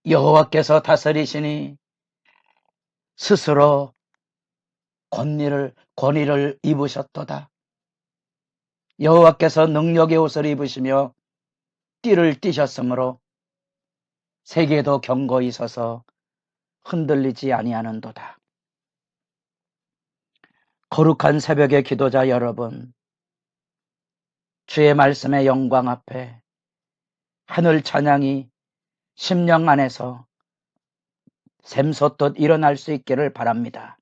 여호와께서 다스리시니 스스로 권위를 입으셨도다. 여호와께서 능력의 옷을 입으시며 띠를 띠셨으므로 세계도 견고히 서서 흔들리지 아니하는도다. 거룩한 새벽의 기도자 여러분, 주의 말씀의 영광 앞에 하늘 찬양이 심령 안에서 샘솟듯 일어날 수 있기를 바랍니다.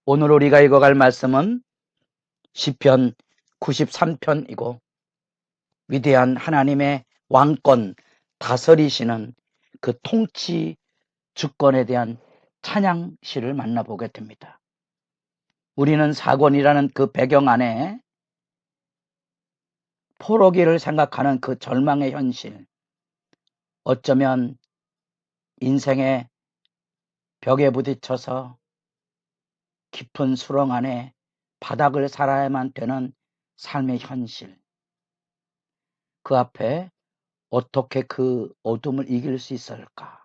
오늘 우리가 읽어갈 말씀은 시편 93편이고 위대한 하나님의 왕권 다스리시는 그 통치 주권에 대한 찬양시를 만나보게 됩니다. 우리는 사권이라는 그 배경 안에 포로기를 생각하는 그 절망의 현실, 어쩌면 인생의 벽에 부딪혀서 깊은 수렁 안에 바닥을 살아야만 되는 삶의 현실, 그 앞에 어떻게 그 어둠을 이길 수 있을까?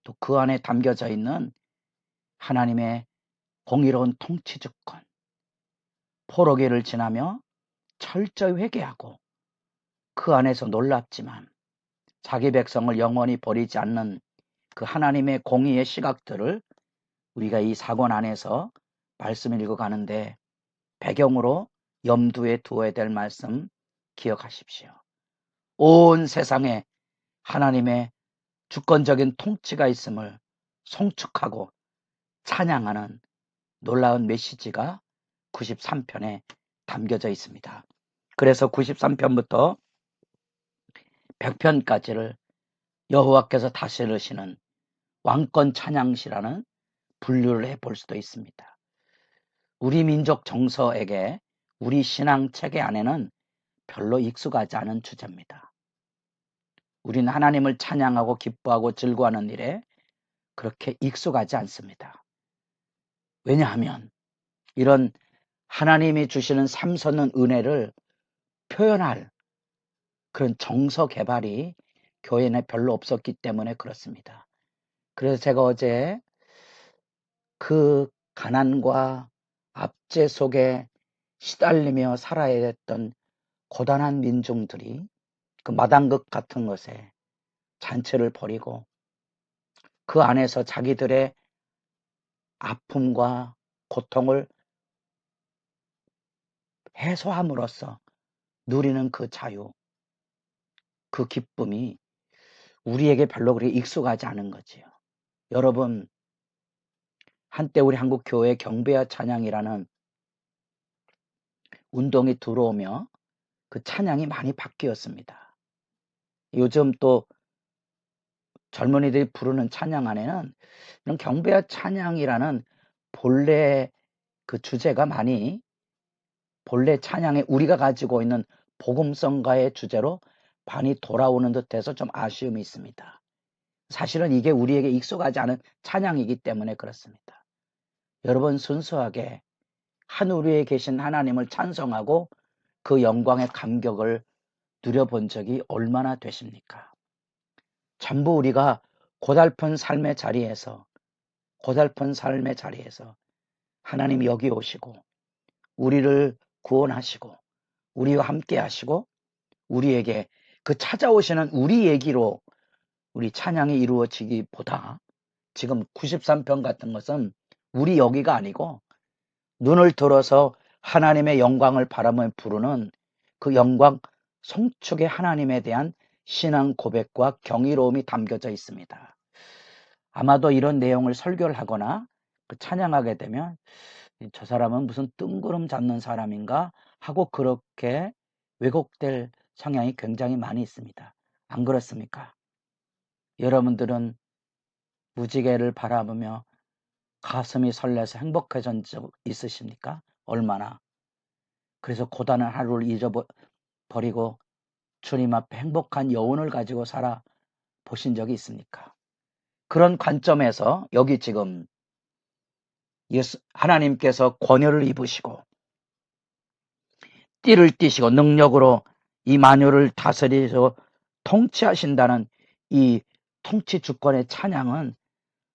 또 그 안에 담겨져 있는 하나님의 공의로운 통치 주권, 포로기를 지나며 철저히 회개하고 그 안에서 놀랍지만 자기 백성을 영원히 버리지 않는 그 하나님의 공의의 시각들을 우리가 이 사권 안에서 말씀을 읽어가는데 배경으로 염두에 두어야 될 말씀 기억하십시오. 온 세상에 하나님의 주권적인 통치가 있음을 송축하고 찬양하는 놀라운 메시지가 93편에 담겨져 있습니다. 그래서 93편부터 100편까지를 여호와께서 다스리시는 왕권 찬양시라는 분류를 해볼 수도 있습니다. 우리 민족 정서에게 우리 신앙 체계 안에는 별로 익숙하지 않은 주제입니다. 우리는 하나님을 찬양하고 기뻐하고 즐거워하는 일에 그렇게 익숙하지 않습니다. 왜냐하면 이런 하나님이 주시는 삼선은 은혜를 표현할 그런 정서 개발이 교회 내 별로 없었기 때문에 그렇습니다. 그래서 제가 어제 그 가난과 압제 속에 시달리며 살아야 했던 고단한 민중들이 그 마당극 같은 것에 잔치를 벌이고 그 안에서 자기들의 아픔과 고통을 해소함으로써 누리는 그 자유, 그 기쁨이 우리에게 별로 그렇게 익숙하지 않은 거지요. 여러분, 한때 우리 한국 교회 경배와 찬양이라는 운동이 들어오며 그 찬양이 많이 바뀌었습니다. 요즘 또 젊은이들이 부르는 찬양 안에는 이런 경배와 찬양이라는 본래 그 주제가 많이 본래 찬양에 우리가 가지고 있는 복음성가의 주제로 많이 돌아오는 듯해서 좀 아쉬움이 있습니다. 사실은 이게 우리에게 익숙하지 않은 찬양이기 때문에 그렇습니다. 여러분, 순수하게 하늘 위에 계신 하나님을 찬송하고 그 영광의 감격을 누려본 적이 얼마나 되십니까? 전부 우리가 고달픈 삶의 자리에서 하나님이 여기 오시고 우리를 구원하시고 우리와 함께 하시고 우리에게 그 찾아오시는 우리 얘기로 우리 찬양이 이루어지기보다 지금 93편 같은 것은 우리 여기가 아니고 눈을 들어서 하나님의 영광을 바라보며 부르는 그 영광 송축의 하나님에 대한 신앙 고백과 경이로움이 담겨져 있습니다. 아마도 이런 내용을 설교를 하거나 찬양하게 되면 저 사람은 무슨 뜬구름 잡는 사람인가 하고 그렇게 왜곡될 성향이 굉장히 많이 있습니다. 안 그렇습니까? 여러분들은 무지개를 바라보며 가슴이 설레서 행복해진 적 있으십니까? 얼마나? 그래서 고단한 하루를 잊어버리고 주님 앞에 행복한 여운을 가지고 살아 보신 적이 있습니까? 그런 관점에서 여기 지금 하나님께서 권위를 입으시고 띠를 띠시고 능력으로 이 만유를 다스리셔 통치하신다는 이 통치 주권의 찬양은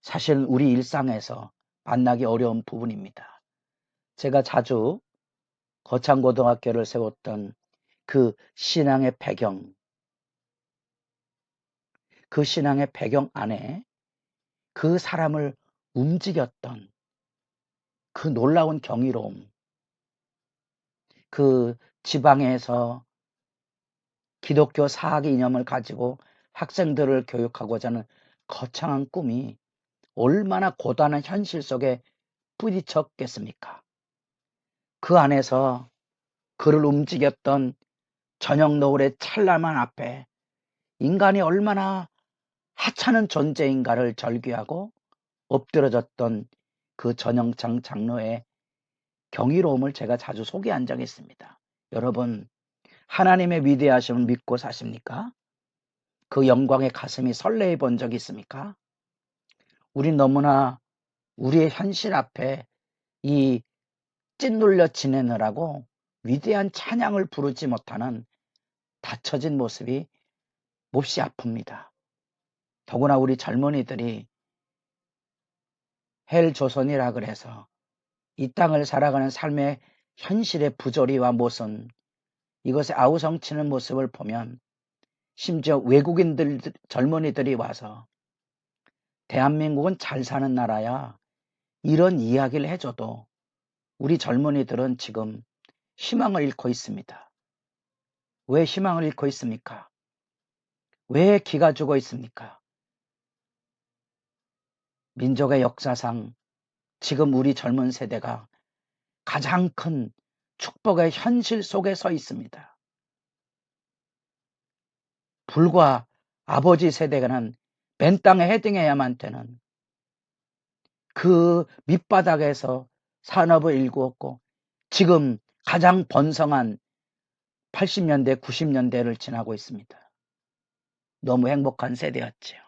사실 우리 일상에서 만나기 어려운 부분입니다. 제가 자주 거창고등학교를 세웠던 그 신앙의 배경, 그 신앙의 배경 안에 그 사람을 움직였던 그 놀라운 경이로움, 그 지방에서 기독교 사학 이념을 가지고 학생들을 교육하고자 하는 거창한 꿈이 얼마나 고단한 현실 속에 부딪혔겠습니까? 그 안에서 그를 움직였던 저녁 노을의 찬란한 앞에 인간이 얼마나 하찮은 존재인가를 절규하고 엎드러졌던 그 전영창 장로의 경이로움을 제가 자주 소개한 적이 있습니다. 여러분, 하나님의 위대하심을 믿고 사십니까? 그 영광에 가슴이 설레해 본 적이 있습니까? 우린 너무나 우리의 현실 앞에 이 찐눌려 지내느라고 위대한 찬양을 부르지 못하는 닫혀진 모습이 몹시 아픕니다. 더구나 우리 젊은이들이 헬조선이라 그래서 이 땅을 살아가는 삶의 현실의 부조리와 모순, 이것에 아우성치는 모습을 보면 심지어 외국인들 젊은이들이 와서 대한민국은 잘 사는 나라야 이런 이야기를 해줘도 우리 젊은이들은 지금 희망을 잃고 있습니다. 왜 희망을 잃고 있습니까? 왜 기가 죽어 있습니까? 민족의 역사상 지금 우리 젊은 세대가 가장 큰 축복의 현실 속에 서 있습니다. 불과 아버지 세대가는 맨 땅에 헤딩해야만 되는 그 밑바닥에서 산업을 일구었고 지금 가장 번성한 80년대, 90년대를 지나고 있습니다. 너무 행복한 세대였지요.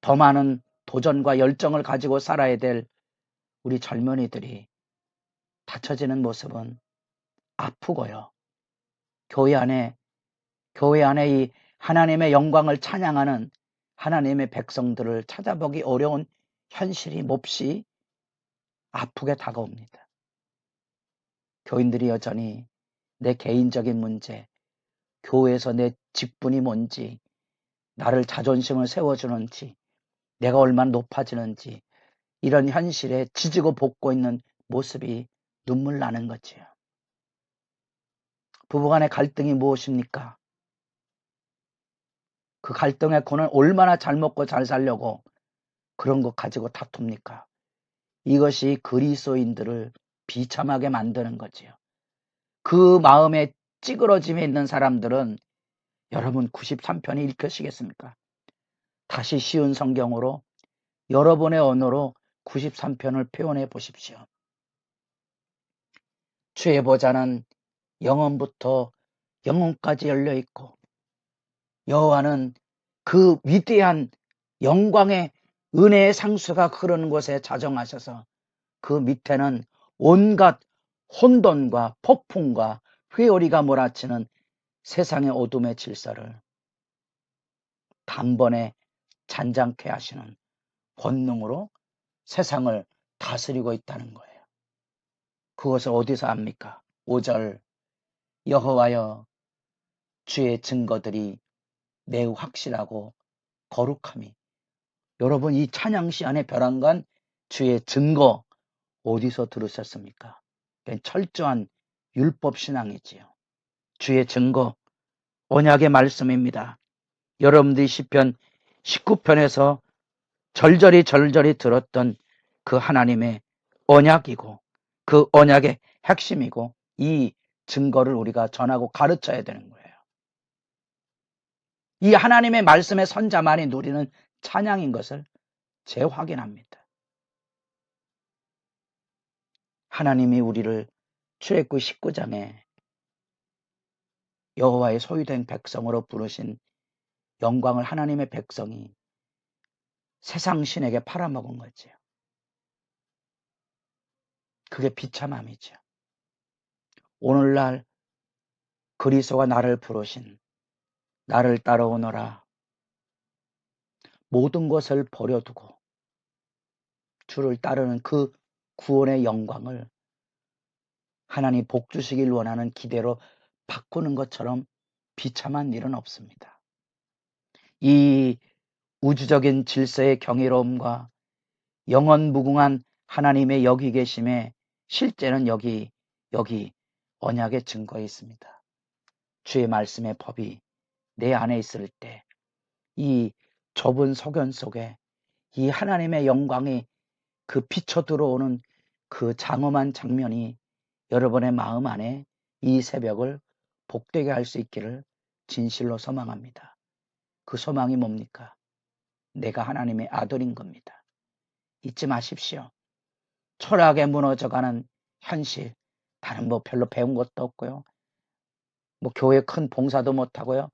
더 많은 도전과 열정을 가지고 살아야 될 우리 젊은이들이 닫혀지는 모습은 아프고요. 교회 안에 이 하나님의 영광을 찬양하는 하나님의 백성들을 찾아보기 어려운 현실이 몹시 아프게 다가옵니다. 교인들이 여전히 내 개인적인 문제, 교회에서 내 직분이 뭔지, 나를 자존심을 세워주는지, 내가 얼마나 높아지는지 이런 현실에 지지고 볶고 있는 모습이 눈물 나는 거지요. 부부간의 갈등이 무엇입니까? 그 갈등의 고는 얼마나 잘 먹고 잘 살려고 그런 것 가지고 다툽니까? 이것이 그리스도인들을 비참하게 만드는 거지요. 그 마음에 찌그러짐에 있는 사람들은 여러분 93편이 읽으시겠습니까? 다시 쉬운 성경으로 여러분의 언어로 93편을 표현해 보십시오. 주의 보좌는 영원부터 영원까지 열려 있고 여호와는 그 위대한 영광의 은혜의 상수가 흐르는 곳에 자정하셔서 그 밑에는 온갖 혼돈과 폭풍과 회오리가 몰아치는 세상의 어둠의 질서를 단번에 잔잔케 하시는 권능으로 세상을 다스리고 있다는 거예요. 그것을 어디서 압니까? 5절 여호와여 주의 증거들이 매우 확실하고 거룩함이. 여러분 이 찬양시 안에 벼랑간 주의 증거 어디서 들으셨습니까? 철저한 율법 신앙이지요. 주의 증거 언약의 말씀입니다. 여러분들이 시편 19편에서 절절히 들었던 그 하나님의 언약이고 그 언약의 핵심이고 이 증거를 우리가 전하고 가르쳐야 되는 거예요. 이 하나님의 말씀의 선자만이 누리는 찬양인 것을 재확인합니다. 하나님이 우리를 출애굽 19장에 여호와의 소유된 백성으로 부르신 영광을 하나님의 백성이 세상 신에게 팔아먹은 거지요. 그게 비참함이죠. 오늘날 그리스도가 나를 부르신 나를 따라오너라. 모든 것을 버려두고 주를 따르는 그 구원의 영광을 하나님 복 주시길 원하는 기대로 바꾸는 것처럼 비참한 일은 없습니다. 이 우주적인 질서의 경이로움과 영원 무궁한 하나님의 여기 계심에 실제는 여기 언약의 증거에 있습니다. 주의 말씀의 법이 내 안에 있을 때 이 좁은 소견 속에 이 하나님의 영광이 그 비쳐 들어오는 그 장엄한 장면이 여러분의 마음 안에 이 새벽을 복되게 할 수 있기를 진실로 소망합니다. 그 소망이 뭡니까? 내가 하나님의 아들인 겁니다. 잊지 마십시오. 철학에 무너져가는 현실, 다른 뭐 별로 배운 것도 없고요. 뭐 교회 큰 봉사도 못하고요.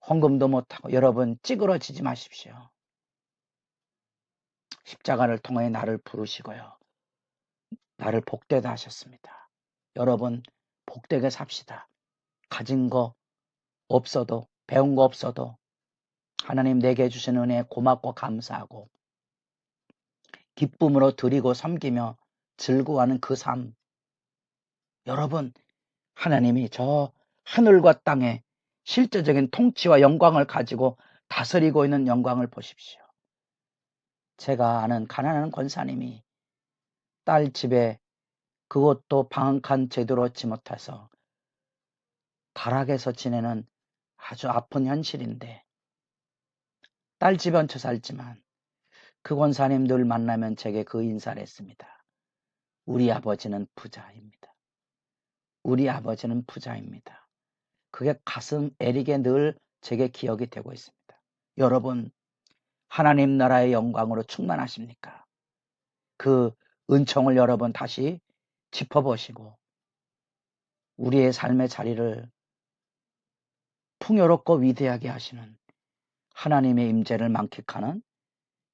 헌금도 못하고 여러분 찌그러지지 마십시오. 십자가를 통해 나를 부르시고요. 나를 복되게 하셨습니다. 여러분 복되게 삽시다. 가진 거 없어도 배운 거 없어도 하나님 내게 주신 은혜에 고맙고 감사하고 기쁨으로 드리고 섬기며 즐거워하는 그 삶. 여러분 하나님이 저 하늘과 땅에 실제적인 통치와 영광을 가지고 다스리고 있는 영광을 보십시오. 제가 아는 가난한 권사님이 딸 집에 그것도 방 한 칸 제대로 얻지 못해서 가락에서 지내는 아주 아픈 현실인데 딸 집에 얹혀 살지만 그 권사님 늘 만나면 제게 그 인사를 했습니다. 우리 아버지는 부자입니다. 우리 아버지는 부자입니다. 그게 가슴 애리게 늘 제게 기억이 되고 있습니다. 여러분 하나님 나라의 영광으로 충만하십니까? 그 은총을 여러분 다시 짚어보시고 우리의 삶의 자리를 풍요롭고 위대하게 하시는 하나님의 임재를 만끽하는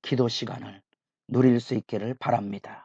기도 시간을 누릴 수 있기를 바랍니다.